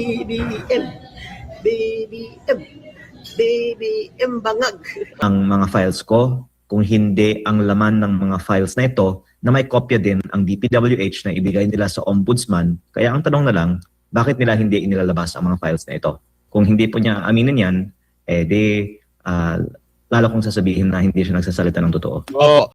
BBM, BBM, BBM bangag. Ang mga files ko, kung hindi ang laman ng mga files na ito na may kopya din ang DPWH na ibigay nila sa ombudsman. Kaya ang tanong na lang, bakit nila hindi inilalabas ang mga files na ito? Kung hindi po niya aminin yan, lalo kong sasabihin na hindi siya nagsasalita ng totoo. Oh.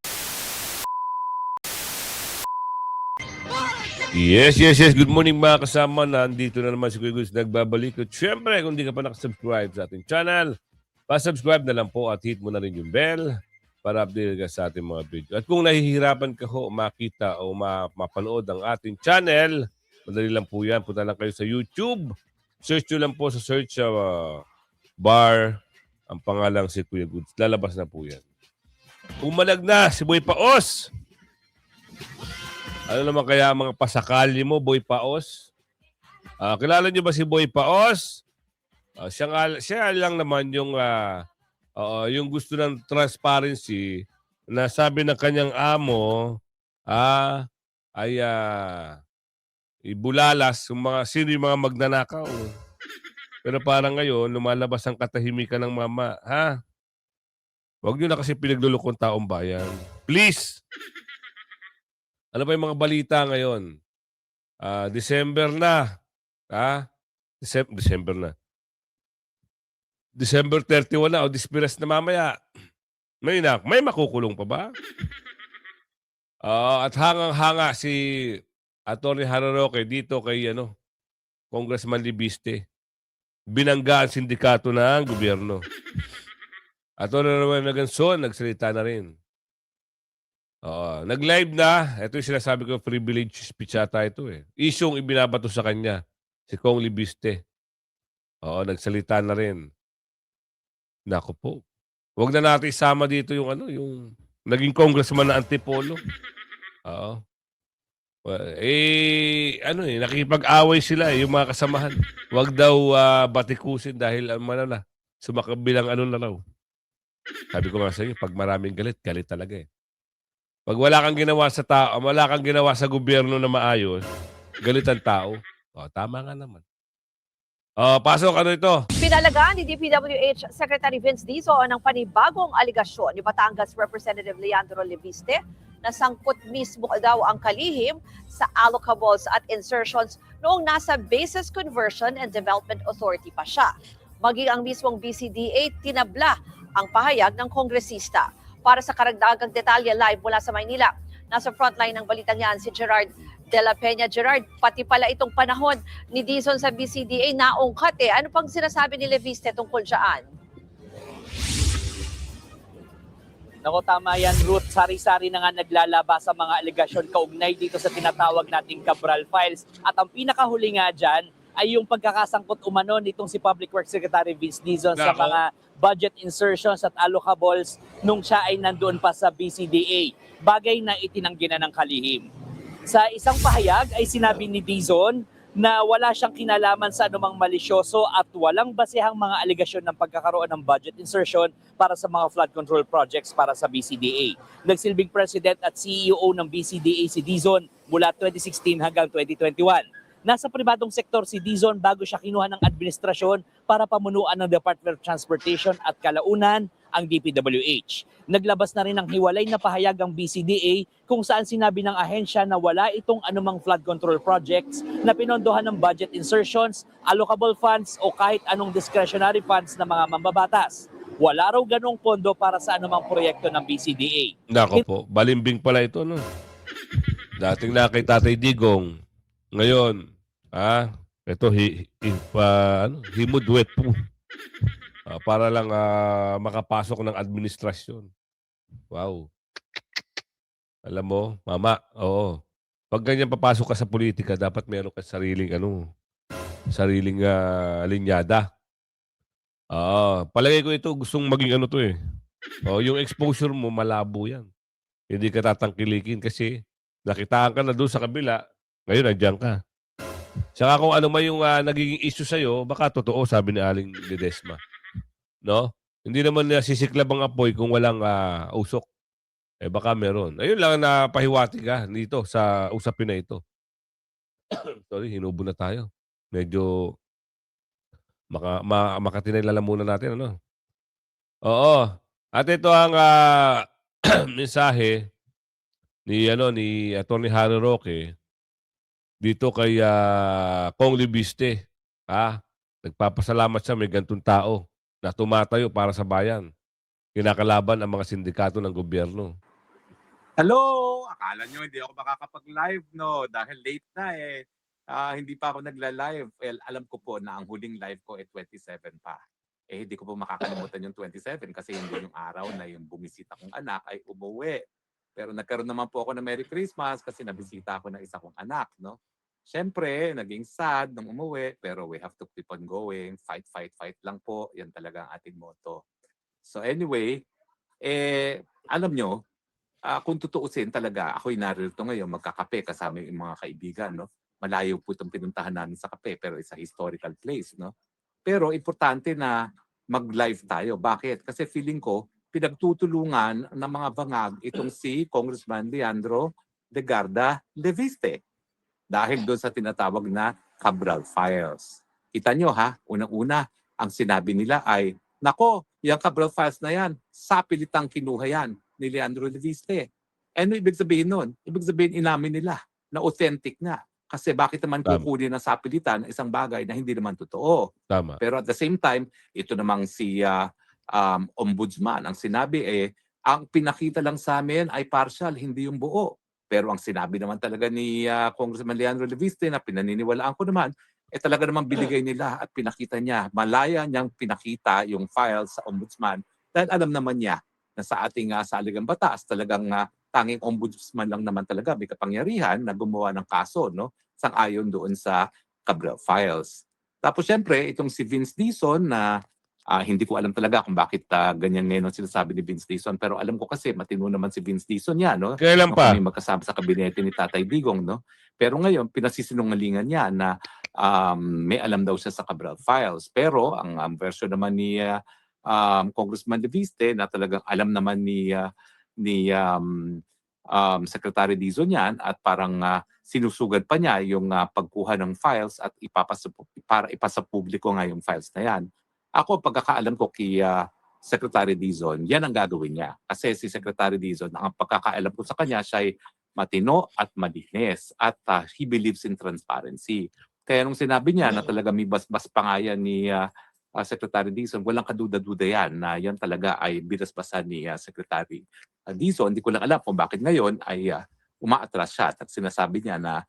Yes. Good morning mga kasama. Nandito na naman si Kuya Gus nagbabalik. At syempre, kung di ka pa nakasubscribe sa ating channel, pa-subscribe na lang po at hit mo na rin yung bell para update ka sa ating mga video. At kung nahihirapan ka ho makita o mapanood ang ating channel, madali lang po yan. Punta lang kayo sa YouTube. Search nyo lang po sa search bar ang pangalang si Kuya Gus. Lalabas na po yan. Umalag na si Boy Paos. Ano naman kaya mga pasakali mo, Boy Paos? Kilala niyo ba si Boy Paos? Siya lang naman yung gusto ng transparency na sabi ng kanyang amo ay ibulalas sino yung mga magnanakaw. Pero parang ngayon, lumalabas ang katahimikan ng mama. Ha? Huwag niyo na kasi pinaglulukong taong bayan. Please! Ano ba yung mga balita ngayon? December na. December na. December 31 na o dispiras na mamaya. May makukulong pa ba? At hangang-hanga si Atty. Hararoque dito kay Congressman Libiste. Binangga ang sindikato ng gobyerno. Atty. Rowan Naganson, nagsalita na rin. Nag-live na. Ito yung sinasabi ko, privilege speech ata ito eh. Isyong ibinabato sa kanya, si Kong Libiste. Nagsalita na rin. Naku po. Huwag na natin isama dito yung naging congressman na Antipolo. Nakikipag-away sila yung mga kasamahan. Huwag daw batikusin dahil sumakabilang na raw. Sabi ko nga sa iyo, pag maraming galit, galit talaga eh. Pag wala kang ginawa sa tao, wala kang ginawa sa gobyerno na maayos, galit ang tao. Tama nga naman. Pasok, ito? Pinalagaan ni DPWH Secretary Vince Dizon ang panibagong aligasyon ni Batangas Representative Leandro Libiste na sangkot mismo daw ang kalihim sa allocables at insertions noong nasa Basis Conversion and Development Authority pa siya. Maging ang mismong BCDA tinabla ang pahayag ng kongresista. Para sa karagdagang detalye live mula sa Maynila, nasa frontline ng balitang yan si Gerard de la Peña. Gerard, pati pala itong panahon ni Dizon sa BCDA naungkat eh. Ano pang sinasabi ni Libiste tungkol dyan? Nako, tama yan, Ruth. Sari-sari na nga naglalaba sa mga alegasyon kaugnay dito sa tinatawag nating Cabral Files. At ang pinakahuli nga dyan ay yung pagkakasangkot umano nitong si Public Works Secretary Vince Dizon sa mga budget insertions at allocables nung siya ay nandoon pa sa BCDA. Bagay na itinanggi na ng kalihim. Sa isang pahayag ay sinabi ni Dizon na wala siyang kinalaman sa anumang malisyoso at walang basehang mga aligasyon ng pagkakaroon ng budget insertion para sa mga flood control projects para sa BCDA. Nagsilbing President at CEO ng BCDA si Dizon mula 2016 hanggang 2021. Nasa pribadong sektor si Dizon bago siya kinuha ng administrasyon para pamunuan ng Department of Transportation at kalaunan ang DPWH. Naglabas na rin ng hiwalay na pahayag ang BCDA kung saan sinabi ng ahensya na wala itong anumang flood control projects na pinondohan ng budget insertions, allocable funds o kahit anong discretionary funds ng mga mambabatas. Wala raw ganong pondo para sa anumang proyekto ng BCDA. Nako po, balimbing pala ito, no? Dating na kay Tatay Digong. Ngayon, ito himudwet po. Para lang makapasok ng administrasyon. Wow. Alam mo, mama, oo. Pag ganyan papasok ka sa politika, dapat meron ka sariling linyada. Palagay ko ito gustong maging to eh. Yung exposure mo malabo yan. Hindi ka tatangkilikin kasi nakitaan ka na doon sa kabila, ngayon nandiyan ka. Saka kung ano man yung nagiging issue sa'yo, baka totoo, sabi ni Aling Ledesma. No? Hindi naman sisiklab ang apoy kung walang usok. Baka meron. Ayun lang na pahiwati ka dito sa usapin na ito. Sorry, hinubo na tayo. Medyo Makatinilala muna natin, ano? Oo. At ito ang mensahe ni Attorney Harry Roque dito kay Kong Libiste. Nagpapasalamat siya may gantong tao na tumatayo para sa bayan. Kinakalaban ang mga sindikato ng gobyerno. Hello! Akala nyo hindi ako makakapag-live, no? Dahil late na eh. Hindi pa ako nagla-live. Well, alam ko po na ang huling live ko ay 27 pa. Hindi ko po makakalimutan yung 27 kasi hindi yung araw na yung bumisita kong anak ay umuwi. Pero nagkaroon naman po ako ng Merry Christmas kasi nabisita ako ng isa kong anak, no? Siyempre, naging sad nung umuwi, pero we have to keep on going. Fight, fight, fight lang po. Yan talaga ang ating motto. So anyway, alam nyo, kung tutuusin talaga, ako'y narito ngayon magkakape kasama yung mga kaibigan, no? Malayo po itong pinuntahan namin sa kape, pero it's a historical place, no? Pero importante na mag-live tayo. Bakit? Kasi feeling ko, pinagtutulungan ng mga bangag itong si Congressman Leandro Legarda Leviste. Dahil doon sa tinatawag na Cabral Files. Kita nyo ha, unang-una, ang sinabi nila ay, nako, yung Cabral Files na yan, sapilitang kinuha yan ni Leandro Leviste. Ano ibig sabihin nun? Ibig sabihin inamin nila na authentic nga. Kasi bakit naman Tama. kukunin ng sapilitan ng isang bagay na hindi naman totoo? Tama. Pero at the same time, ito namang si ombudsman. Ang sinabi ang pinakita lang sa amin ay partial, hindi yung buo. Pero ang sinabi naman talaga ni Congressman Leandro Leviste na pinaniniwalaan ko naman, talaga namang binigay nila at pinakita niya. Malaya niyang pinakita yung files sa ombudsman dahil alam naman niya na sa ating saligang batas talagang tanging ombudsman lang naman talaga may kapangyarihan na gumawa ng kaso, no? Sang-ayon doon sa Cabral Files. Tapos syempre, itong si Vince Dizon na hindi ko alam talaga kung bakit ganyan ngayon ang sinasabi ni Vince Dizon. Pero alam ko kasi matino naman si Vince Dizon yan, no? Kailan Nung pa? kami magkasama sa kabinete ni Tatay Digong, no? Pero ngayon, pinasisinungalingan niya na may alam daw siya sa Cabral Files. Pero ang version naman ni Congressman Leviste na talagang alam naman ni Secretary Dizon yan at parang sinusugad pa niya yung pagkuha ng files at para ipasa publiko nga yung files na yan. Ako, pagkakaalam ko kay Secretary Dizon, yan ang gagawin niya. Kasi si Secretary Dizon, ang pagkakaalam ko sa kanya, siya ay matino at malinis at he believes in transparency. Kaya nung sinabi niya na talaga may basbas pa nga yan ni Secretary Dizon, walang kaduda-duda yan na yan talaga ay binasbasan ni Secretary Dizon. Hindi ko lang alam kung bakit ngayon ay umaatras siya at sinasabi niya na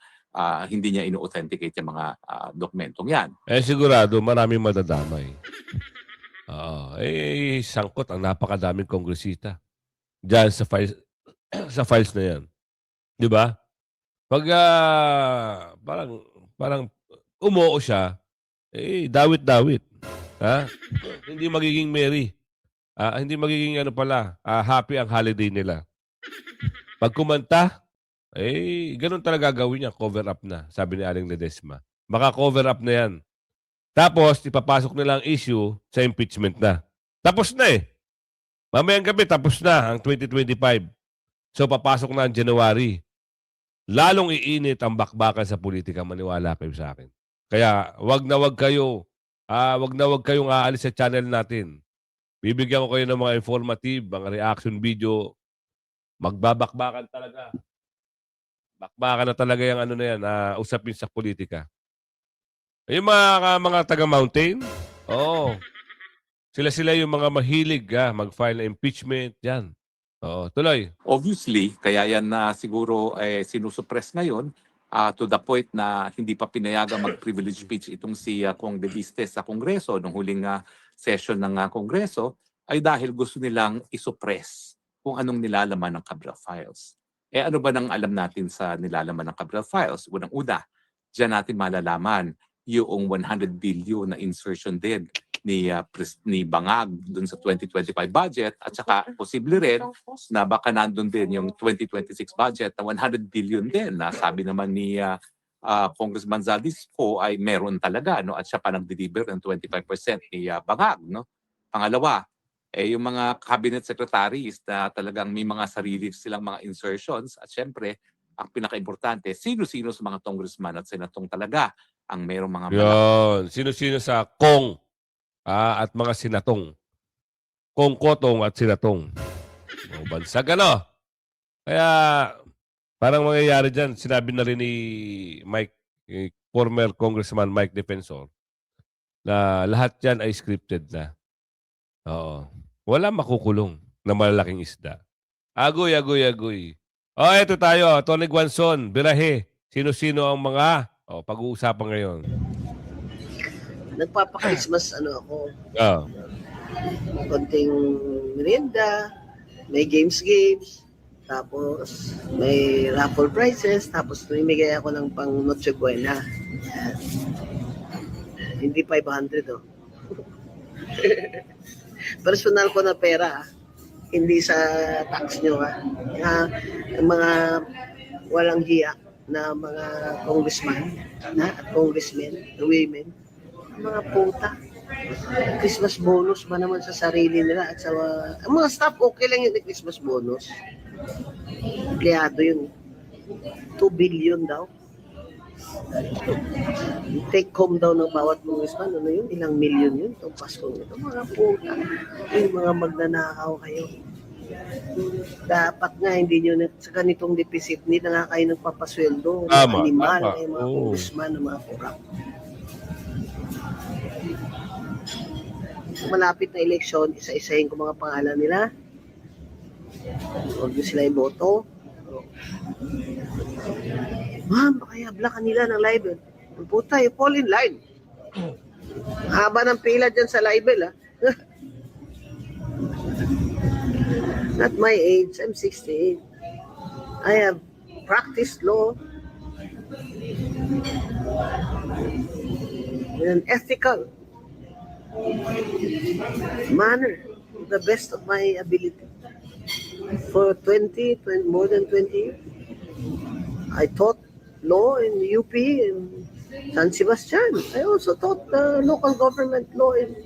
hindi niya ino-authenticate yung mga dokumentong yan. Sigurado maraming madadamay. Sangkot ang napakadaming kongresista diyan sa files na yan. 'Di ba? Pag parang umuo siya, dawit-dawit. Hindi magiging merry. Hindi magiging happy ang holiday nila. Pag kumanta, ganun talaga gagawin niya, cover up na, sabi ni Aling Ledesma. Maka-cover up na yan. Tapos, ipapasok nila ang issue sa impeachment na. Tapos na Mamayang gabi, tapos na ang 2025. So, papasok na ang January. Lalong iinit ang bakbakan sa politika, maniwala kayo sa akin. Kaya, wag na wag kayong aalis sa channel natin. Bibigyan ko kayo ng mga informative, mga reaction video. Magbabakbakan talaga. Bakbakan na talaga yung usapin sa politika. Yung mga taga-mountain, sila yung mga mahilig mag-file na impeachment, yan. Tuloy. Obviously, kaya yan na siguro sinusuppress ngayon to the point na hindi pa pinayagang mag-privilege speech itong si Kong Leviste sa Kongreso nung huling session ng Kongreso ay dahil gusto nilang isuppress kung anong nilalaman ng Cabral Files. Ano ba nang alam natin sa nilalaman ng Cabral Files? Unang-una, diyan natin malalaman yung 100 billion na insertion din ni Bangag dun sa 2025 budget at saka posible rin na baka nandun din yung 2026 budget na 100 billion din na sabi naman ni Congressman Zaldisco ay meron talaga, no? At siya pa nag-deliver ng 25% ni Bangag, no? Pangalawa, yung mga cabinet secretaries na talagang may mga sarili silang mga insertions at syempre ang pinaka-importante, sino-sino sa mga congressman at senatong talaga ang merong mga Yun. Sino-sino sa Kong at mga sinatong. Kongkotong at sinatong. O, bansag ano? Kaya parang mangyayari dyan, sinabi na rin ni Mike, former Congressman Mike Defensor, na lahat yan ay scripted na. Oo. Wala makukulong na malalaking isda. Agoy, agoy, agoy. O, eto tayo. Tony Guanzon, Birahe. Sino-sino ang mga pag-uusapan ngayon? Nagpapa-Christmas ako. Oh. Konting merienda, may games, tapos may raffle prizes, tapos namimigay ako ng pang Noche Buena. Yan. Hindi 500 Personal ko na pera, hindi sa tax nyo yung mga walang hiya na mga congressman at congressmen, women, mga puta. Christmas bonus ba naman sa sarili nila at sa ang mga staff okay lang yung Christmas bonus. Empleyado yun. 2 billion daw. Take home daw ng bawat congressman, yun? Ilang milyon yun itong Pasko nito. Mga puta. Yung mga magnanakaw kayo. Dapat nga hindi nyo sa ganitong deficit, hindi na nga kayo nagpapasweldo. Tama, Animal, tama. kayo mga congressman, mga corrupt. Malapit na eleksyon, isa-isahin ko mga pangalan nila. Huwag nyo sila iboto. Ma'am, baka i-abla kanila ng libel. Puta, you fall in line. Haba ng pila dyan sa libel, Not my age, I'm 68. I have practiced law in an ethical manner, to the best of my ability. For more than 20 years. I taught law in UP in San Sebastian. I also taught local government law in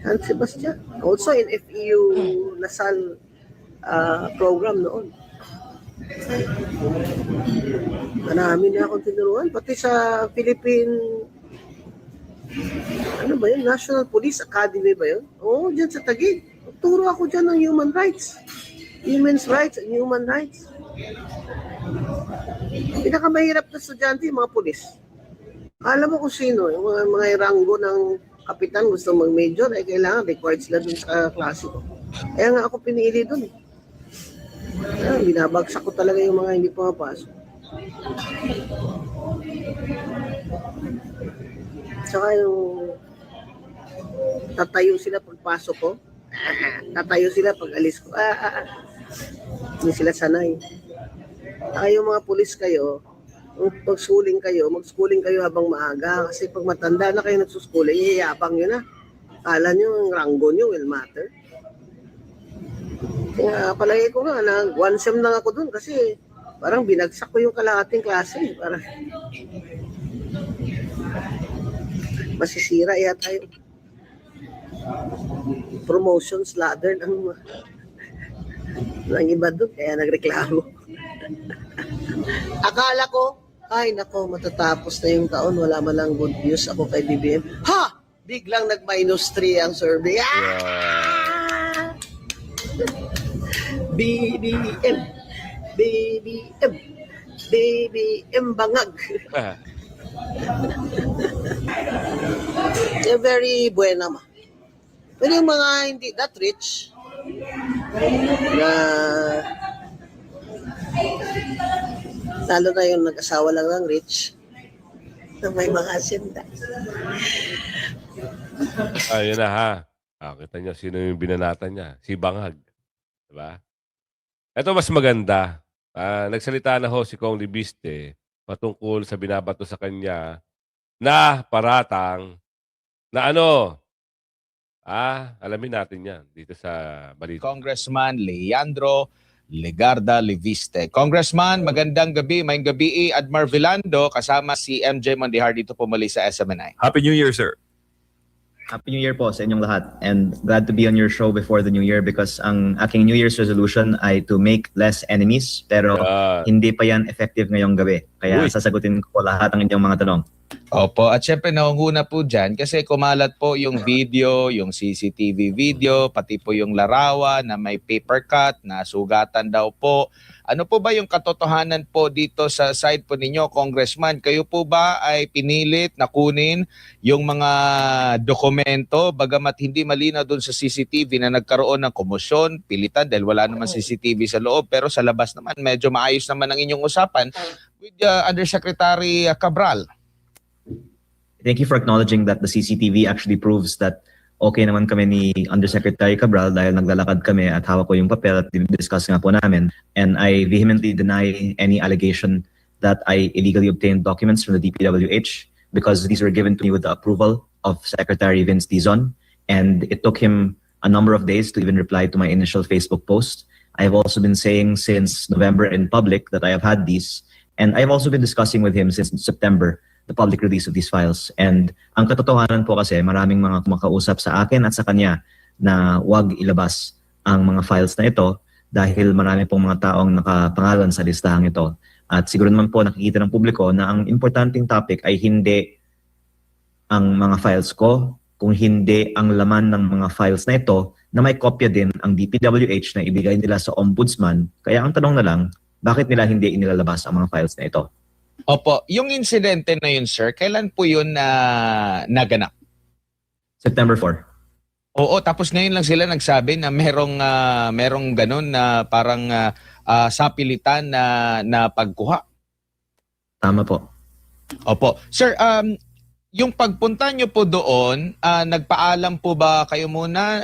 San Sebastian. Also in FEU Lasal program noon. Marami na akong tinuruan. Pati sa Philippine National Police Academy ba yun? Oo, dyan sa Taguig. Turo ako dyan ng human rights. Women's rights and human rights. Pinakamahirap na estudyante yung mga pulis. Alam mo kung sino, yung mga ranggo ng kapitan gusto mag-major, kailangan required sila dun sa klase ko. Kaya nga ako pinili dun. Binabagsak ko talaga yung mga hindi pumapasok. Tsaka yung tatayo sila pagpasok ko. Tatayo sila pag alis ko. Hindi sila sanay. Tsaka yung mga pulis kayo, mag-schooling kayo habang maaga. Kasi pag matanda na kayo nagsuschooling, hihiyabang nyo na. Kala nyo ang ranggo nyo will matter. Kaya palagi ko nga, 1 sem lang ako dun kasi parang binagsak ko yung kalahating klase. Parang masisira yata yung promotions ladder ng iba doon, kaya nagreklamo. Akala ko, ay nako, matatapos na yung taon, wala man lang good news ako kay BBM. Ha! Biglang nag-minus 3 ang survey. BBM, bangag. They're very buena ma. Pero yung mga hindi that rich, na lalo na yung nag-asawa lang ng rich, na may mga asinda. Ayun na ha. Kita niyo sino yung binanatan niya. Si Bangag. Diba? Ito mas maganda. Nagsalita na ho si Kong Libiste patungkol sa binabato sa kanya na paratang na alamin natin yan dito sa balita. Congressman Leandro Legarda Liviste. Congressman, magandang gabi. Mayong gabi, Admar Vilando, kasama si MJ Mondihar dito po muli sa SMNI. Happy New Year, sir. Happy New Year po sa inyong lahat, and glad to be on your show before the New Year because ang aking New Year's resolution ay to make less enemies, pero hindi pa yan effective ngayong gabi. Kaya sasagutin ko lahat ng inyong mga tanong. Opo, at syempre naunguna po dyan kasi kumalat po yung video, yung CCTV video, pati po yung larawan na may paper cut, na sugatan daw po. Ano po ba yung katotohanan po dito sa side po ninyo, Congressman? Kayo po ba ay pinilit na kunin yung mga dokumento bagamat hindi malinaw doon sa CCTV na nagkaroon ng komosyon, pilitan dahil wala naman CCTV sa loob, pero sa labas naman medyo maayos naman ang inyong usapan with Undersecretary Cabral? Thank you for acknowledging that the CCTV actually proves that okay naman kami ni Undersecretary Cabral dahil naglalakad kami at hawak ko yung papel at discuss nga po namin. And I vehemently deny any allegation that I illegally obtained documents from the DPWH because these were given to me with the approval of Secretary Vince Dizon. And it took him a number of days to even reply to my initial Facebook post. I have also been saying since November in public that I have had these. And I've also been discussing with him since September the public release of these files. And ang katotohanan po kasi maraming mga kumakausap sa akin at sa kanya na wag ilabas ang mga files na ito dahil marami pong mga taong nakapangalan sa listahang ito. At siguro naman po nakikita ng publiko na ang importanteng topic ay hindi ang mga files ko, kung hindi ang laman ng mga files na ito na may kopya din ang DPWH na ibigay nila sa ombudsman. Kaya ang tanong na lang, bakit nila hindi inilalabas ang mga files na ito? Opo, yung insidente na yun, sir, kailan po yun naganap? September 4. Oo, tapos ngayon lang sila nagsabi na merong ganun na parang sapilitan na pagkuha. Tama po. Opo. Sir, yung pagpunta nyo po doon, nagpaalam po ba kayo muna?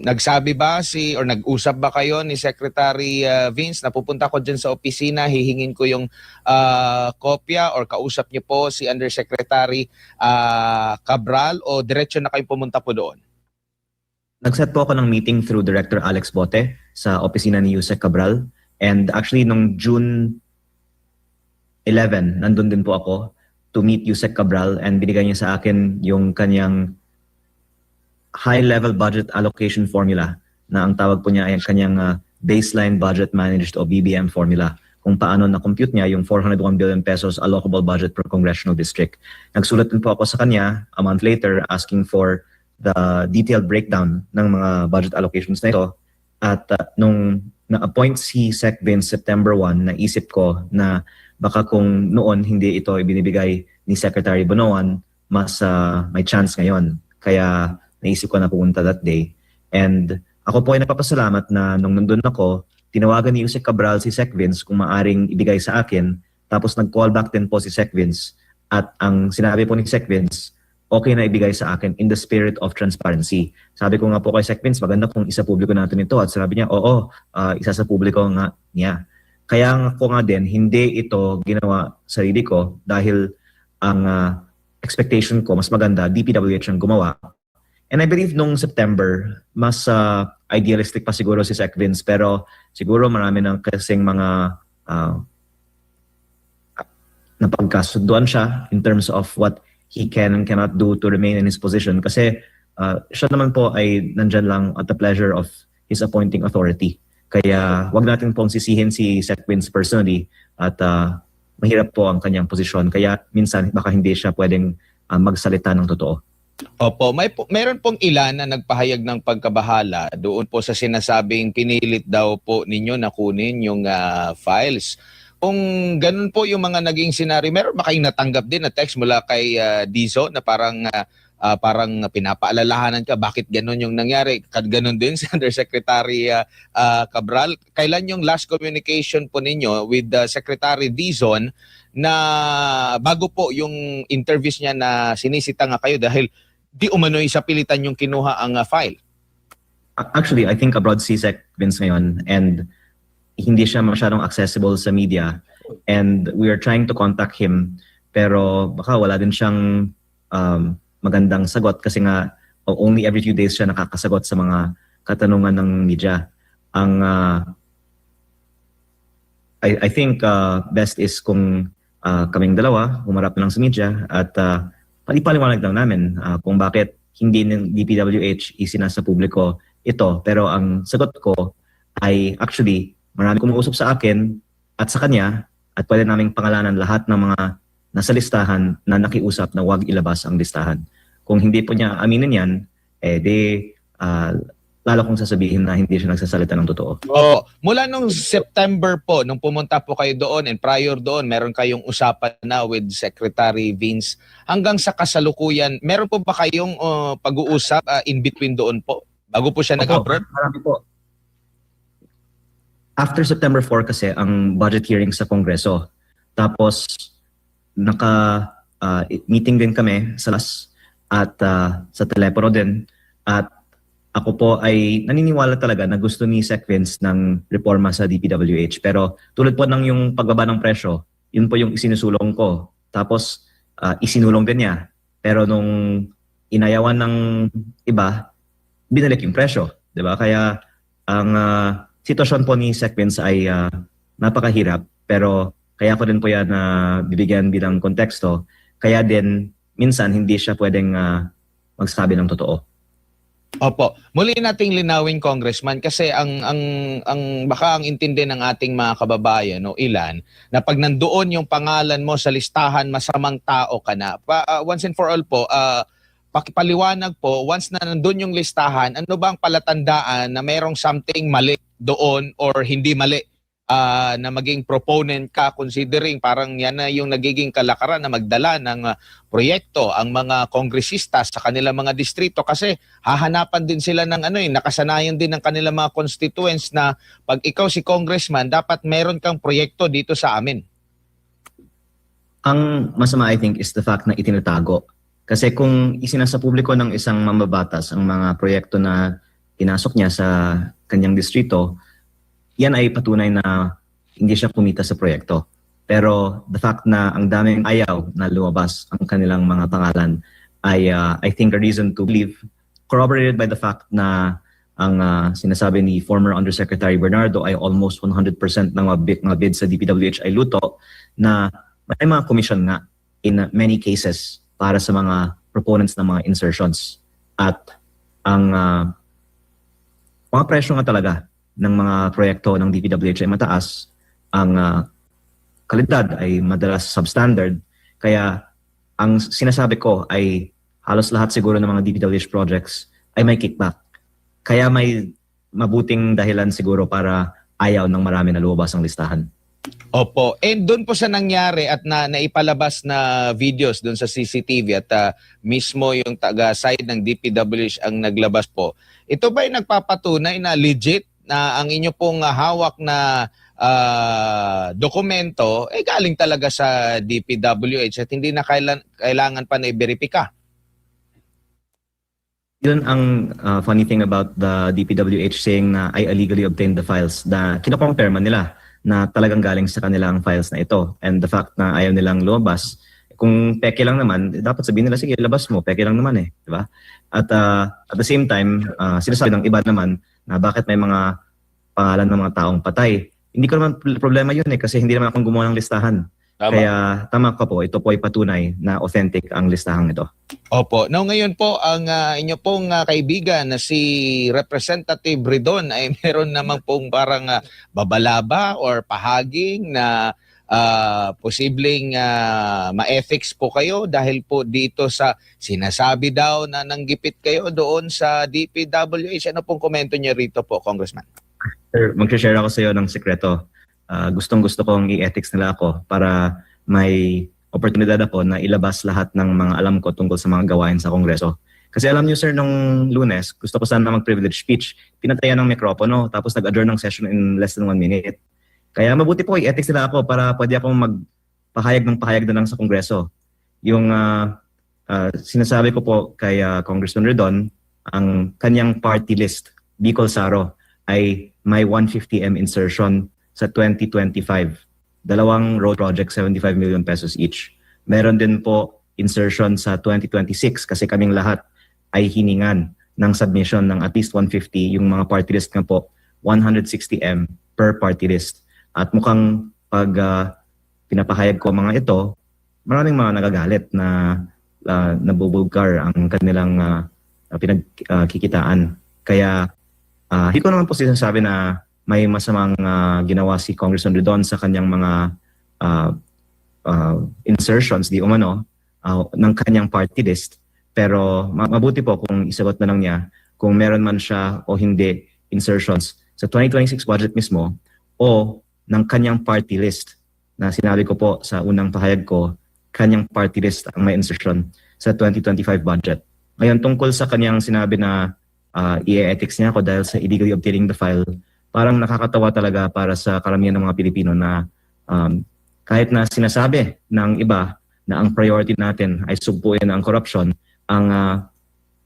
Nagsabi ba or nag-usap ba kayo ni Secretary Vince na pupunta ko dyan sa opisina, hihingin ko yung kopya or kausap nyo po si Undersecretary Cabral o diretso na kayo pumunta po doon? Nag-set po ako ng meeting through Director Alex Bote sa opisina ni Yusek Cabral. And actually, nung June 11, nandun din po ako to meet Yusek Cabral and binigay niya sa akin yung kanyang high-level budget allocation formula na ang tawag po niya ay kanyang baseline budget managed o BBM formula kung paano na-compute niya yung 401 billion pesos allocable budget per congressional district. Nagsulat din po ako sa kanya a month later asking for the detailed breakdown ng mga budget allocations na ito. At nung na-appoint si Sec Vince September 1, naisip ko na baka kung noon hindi ito ibinibigay ni Secretary Bonoan, mas may chance ngayon. Kaya naisip ko na pumunta that day. And ako po ay napapasalamat na nung nandun ako, tinawagan ni Yusek Cabral si Sec Vince kung maaring ibigay sa akin. Tapos nag-call back din po si Sec Vince. At ang sinabi po ni Sec Vince, okay na ibigay sa akin in the spirit of transparency. Sabi ko nga po kay Sec Vince, maganda kung isa publiko natin ito. At sabi niya, oo, isa sa publiko nga niya. Kaya ko nga din, hindi ito ginawa sarili ko dahil ang expectation ko, mas maganda, DPWH ang gumawa. And I believe nung September, mas idealistic pa siguro si Sec Vince, pero siguro marami ng kasing mga napagkasunduan siya in terms of what he can and cannot do to remain in his position. Kasi siya naman po ay nandyan lang at the pleasure of his appointing authority. Kaya wag natin pong sisihin si Sec Vince personally at mahirap po ang kanyang posisyon. Kaya minsan baka hindi siya pwedeng magsalita ng totoo. Opo, meron pong ilan na nagpahayag ng pagkabahala doon po sa sinasabing pinilit daw po ninyo na kunin yung files. Kung ganun po yung mga naging senaryo, meron ba kayong natanggap din na text mula kay Dizon na parang pinapaalalahanan ka bakit ganun yung nangyari? Ganun din si Undersecretary Cabral. Kailan yung last communication po ninyo with Secretary Dizon na bago po yung interviews niya na sinisita nga kayo dahil di umano'y sa pilitan yung kinuha ang file? Actually, I think abroad si Sec Vince ngayon and hindi siya masyadong accessible sa media and we are trying to contact him pero baka wala din siyang magandang sagot kasi nga only every few days siya nakakasagot sa mga katanungan ng media. Ang I think best is kung kaming dalawa humarap lang sa media at palipaliwanag lang namin kung bakit hindi ng DPWH isinasa publiko ito. Pero ang sagot ko ay actually marami kumuusap sa akin at sa kanya at pwede naming pangalanan lahat ng mga nasa listahan na nakiusap na wag ilabas ang listahan. Kung hindi po niya aminin yan, lalo kong sasabihin na hindi siya nagsasalita ng totoo. Opo. Mula nung September po, nung pumunta po kayo doon and prior doon, meron kayong usapan na with Secretary Vince. Hanggang sa kasalukuyan, meron po ba kayong pag-uusap in between doon po? Bago po siya nag-abroad? Marami po. After September 4 kasi ang budget hearing sa Kongreso. Tapos meeting din kami sa LAS at sa telepono din. At ako po ay naniniwala talaga na gusto ni Sec Vince ng reforma sa DPWH. Pero tulad po ng yung pagbaba ng presyo, yun po yung isinusulong ko. Tapos isinulong din niya. Pero nung inayawan ng iba, binalik yung presyo. Diba? Kaya ang sitwasyon po ni Sec Vince ay napakahirap. Pero kaya ko din po yan bibigyan bilang konteksto. Kaya din minsan hindi siya pwedeng magsabi ng totoo. Opo. Muli nating linawin, Congressman, kasi ang baka ang intindi ng ating mga kababayan o ilan na pag nandoon yung pangalan mo sa listahan, masamang tao ka na. Once and for all po, pakipaliwanag po, once na nandoon yung listahan, ano ba ang palatandaan na mayroong something mali doon or hindi mali na maging proponent ka, considering parang yan na yung nagiging kalakaran na magdala ng proyekto ang mga kongresista sa kanilang mga distrito, kasi hahanapan din sila ng nakasanayan din ng kanilang mga constituents na pag ikaw si congressman, dapat meron kang proyekto dito sa amin. Ang masama I think is the fact na itinatago. Kasi kung isinasa publiko ng isang mambabatas ang mga proyekto na pinasok niya sa kanyang distrito, yan ay patunay na hindi siya kumita sa proyekto. Pero the fact na ang daming ayaw na lumabas ang kanilang mga pangalan ay I think a reason to believe, corroborated by the fact na ang sinasabi ni former Undersecretary Bernardo ay almost 100% ng mga bids sa DPWH ay luto, na may mga commission nga in many cases para sa mga proponents ng mga insertions. At ang mga presyo nga talaga ng mga proyekto ng DPWH ay mataas, ang kalidad ay madalas substandard. Kaya ang sinasabi ko ay halos lahat siguro ng mga DPWH projects ay may kickback. Kaya may mabuting dahilan siguro para ayaw ng marami na lumabas ang listahan. Opo. And doon po sa nangyari at naipalabas na videos doon sa CCTV at mismo yung taga-side ng DPWH ang naglabas po, ito ba ay nagpapatunay na legit na ang inyo pong hawak na dokumento galing talaga sa DPWH at hindi na kailangan pa na i-verifika? Yun ang funny thing about the DPWH saying na I illegally obtained the files, na kinocompare man nila na talagang galing sa kanilang files na ito. And the fact na ayaw nilang lumabas, kung peke lang naman, dapat sabihin nila, sige, labas mo, peke lang naman eh. Diba? At the same time, sinasabi ng iba naman na bakit may mga pangalan ng mga taong patay. Hindi ko naman problema yun kasi hindi naman akong gumawa ng listahan. Tama. Kaya tama ka po, ito po ay patunay na authentic ang listahang ito. Opo. Now ngayon po, ang inyo pong kaibigan na si Representative Ridon ay meron namang pong parang babalaba or pahaging na posibleng ma-ethics po kayo dahil po dito sa sinasabi daw na nanggipit kayo doon sa DPWH. Ano pong komento niyo rito po, Congressman? Sir, mag-share ako sa iyo ng sekreto. Gustong-gusto kong i-ethics nila ako para may oportunidad ako na ilabas lahat ng mga alam ko tungkol sa mga gawain sa Kongreso. Kasi alam niyo sir, nung Lunes, gusto ko sana mag-privilege speech. Pinatayan ng mikropono, tapos nag-adjourn ng session in less than 1 minute. Kaya mabuti po i-ethics nila ako para pwede akong magpahayag ng pahayag na lang sa Kongreso. Yung sinasabi ko po kay Congressman Redon, ang kanyang party list, Bicol Saro, ay may 150M insertion sa 2025. Dalawang road project, 75 million pesos each. Meron din po insertion sa 2026 kasi kaming lahat ay hiningan ng submission ng at least 150. Yung mga party list nga po, 160M per party list. At mukhang pag pinapahayag ko mga ito, maraming mga nagagalit na nabubulgar ang kanilang pinagkikitaan. Kaya hindi ko naman po sinasabi na may masamang ginawa si Congressman Redon sa kanyang mga insertions di umano ng kanyang party list. Pero mabuti po kung isagot na lang niya kung meron man siya o hindi insertions sa 2026 budget mismo o ng kanyang party list na sinabi ko po sa unang pahayag ko, kanyang party list ang may insertion sa 2025 budget. Ngayon, tungkol sa kanyang sinabi na i-ethics niya ako dahil sa illegally obtaining the file, parang nakakatawa talaga para sa karamihan ng mga Pilipino na kahit na sinasabi ng iba na ang priority natin ay sugpuin ang corruption, ang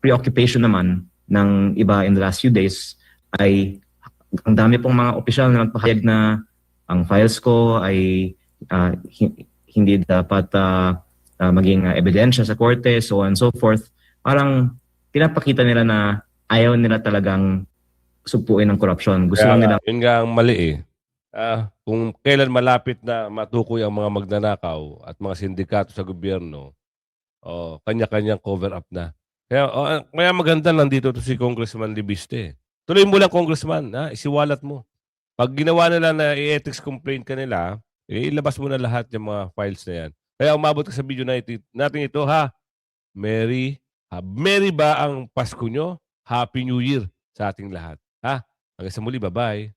preoccupation naman ng iba in the last few days ay ang dami pong mga opisyal na nagpahayag na ang files ko ay hindi dapat maging ebidensya sa korte, so on and so forth. Parang pinapakita nila na ayaw nila talagang sugpuin ang corruption. Gusto lang nila. Yun nga ang mali eh. Kung kailan malapit na matukoy ang mga magnanakaw at mga sindikato sa gobyerno, kanya-kanyang cover up na. Kaya maganda nandito to si Congressman Libiste. Tuloy mo lang, Congressman, isiwalat mo. Pag ginawa nila na i-ethics complaint ka nila, ilabas mo na lahat yung mga files na yan. Kaya umabot ka sa video natin ito, ha? Merry ba ang Pasko nyo? Happy New Year sa ating lahat. Ha? Hanggang sa muli, bye-bye.